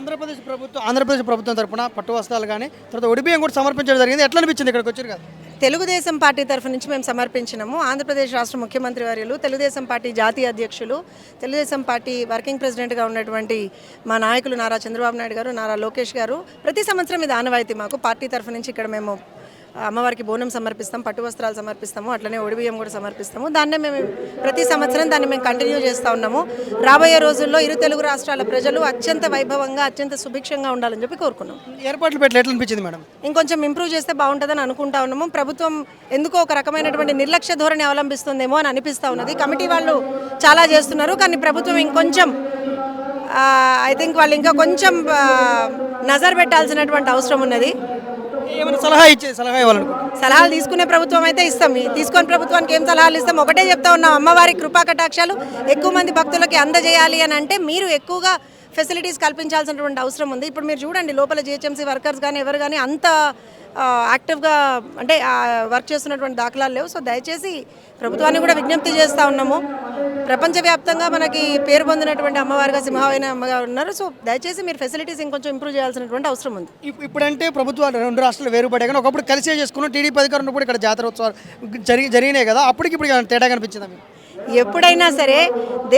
ఆంధ్రప్రదేశ్ ప్రభుత్వం తరపున పట్టు వస్త్రాలు కానీ తర్వాత ఒడిబియ్యం కూడా సమర్పించడం జరిగింది. ఎట్లా అనిపించింది ఇక్కడికి వచ్చారు కదా? తెలుగుదేశం పార్టీ తరఫు నుంచి మేము సమర్పించినాము. ఆంధ్రప్రదేశ్ రాష్ట్ర ముఖ్యమంత్రి వర్యులు, తెలుగుదేశం పార్టీ జాతీయ అధ్యక్షులు, తెలుగుదేశం పార్టీ వర్కింగ్ ప్రెసిడెంట్గా ఉన్నటువంటి మా నాయకులు నారా చంద్రబాబు నాయుడు గారు, నారా లోకేష్ గారు ప్రతి సంవత్సరం ఇది ఆనవాయితీ. మాకు పార్టీ తరఫు నుంచి ఇక్కడ మేము అమ్మవారికి బోనం సమర్పిస్తాం, పట్టు వస్త్రాలు సమర్పిస్తాము, అట్లనే ఒడిబియ్యం కూడా సమర్పిస్తాము. దాన్నే మేము ప్రతి సంవత్సరం దాన్ని మేము కంటిన్యూ చేస్తూ ఉన్నాము. రాబోయే రోజుల్లో ఇరు తెలుగు రాష్ట్రాల ప్రజలు అత్యంత వైభవంగా అత్యంత సుభిక్షంగా ఉండాలని చెప్పి కోరుకున్నాం. ఏర్పాట్లు పెట్టి ఎట్లా అనిపించింది మేడం? ఇంకొంచెం ఇంప్రూవ్ చేస్తే బాగుంటుందని అనుకుంటా ఉన్నాము. ప్రభుత్వం ఎందుకో ఒక రకమైనటువంటి నిర్లక్ష్య ధోరణి అవలంబిస్తుందేమో అని అనిపిస్తూ ఉన్నది. కమిటీ వాళ్ళు చాలా చేస్తున్నారు, కానీ ప్రభుత్వం ఇంకొంచెం ఐ థింక్ వాళ్ళు ఇంకా కొంచెం నజర్ పెట్టాల్సినటువంటి అవసరం ఉన్నది. ఏమైనా సలహా ఇవ్వాలనుకుంటున్నాను. సలహాలు తీసుకునే ప్రభుత్వం అయితే ఇస్తాం. తీసుకొని ప్రభుత్వానికి ఏం సలహాలు ఇస్తాం? ఒకటే చెప్తా ఉన్నాం, అమ్మవారి కృపా కటాక్షాలు ఎక్కువ మంది భక్తులకి అందజేయాలి అని అంటే మీరు ఎక్కువగా ఫెసిలిటీస్ కల్పించాల్సినటువంటి అవసరం ఉంది. ఇప్పుడు మీరు చూడండి, లోపల జిహెచ్ఎంసీ వర్కర్స్ కానీ ఎవరు కానీ అంత యాక్టివ్గా అంటే వర్క్ చేస్తున్నటువంటి దాఖలాలు లేవు. సో దయచేసి ప్రభుత్వాన్ని కూడా విజ్ఞప్తి చేస్తూ ఉన్నాము. ప్రపంచవ్యాప్తంగా మనకి పేరు పొందినటువంటి అమ్మవారిగా సింహవాహిని అమ్మగారు ఉన్నారు. సో దయచేసి మీరు ఫెసిలిటీస్ ఇంకొంచెం ఇంప్రూవ్ చేయాల్సినటువంటి అవసరం ఉంది. ఇప్పుడంటే ప్రభుత్వాలు రెండు రాష్ట్రాలు వేరుపడే కానీ ఒకప్పుడు కలిసే చేసుకున్నాం. టీడీపీ అధికారులు ఉన్నప్పుడు ఇక్కడ జాతర ఉత్సవాలు జరిగినాయి కదా, అప్పటికి ఇప్పుడు తేడా కనిపించిందా మీకు? ఎప్పుడైనా సరే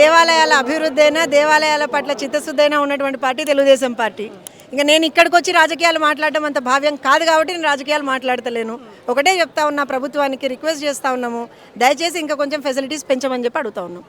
దేవాలయాల అభివృద్ధి అయినా దేవాలయాల పట్ల చిత్తశుద్ధి అయినా ఉన్నటువంటి పార్టీ తెలుగుదేశం పార్టీ. ఇంకా నేను ఇక్కడికి వచ్చి రాజకీయాలు మాట్లాడడం అంత భావ్యం కాదు కాబట్టి నేను రాజకీయాలు మాట్లాడతలేను. ఒకటే చెప్తా ఉన్నా, ప్రభుత్వానికి రిక్వెస్ట్ చేస్తూ ఉన్నాము, దయచేసి ఇంకా కొంచెం ఫెసిలిటీస్ పెంచమని చెప్పి అడుగుతా ఉన్నాం.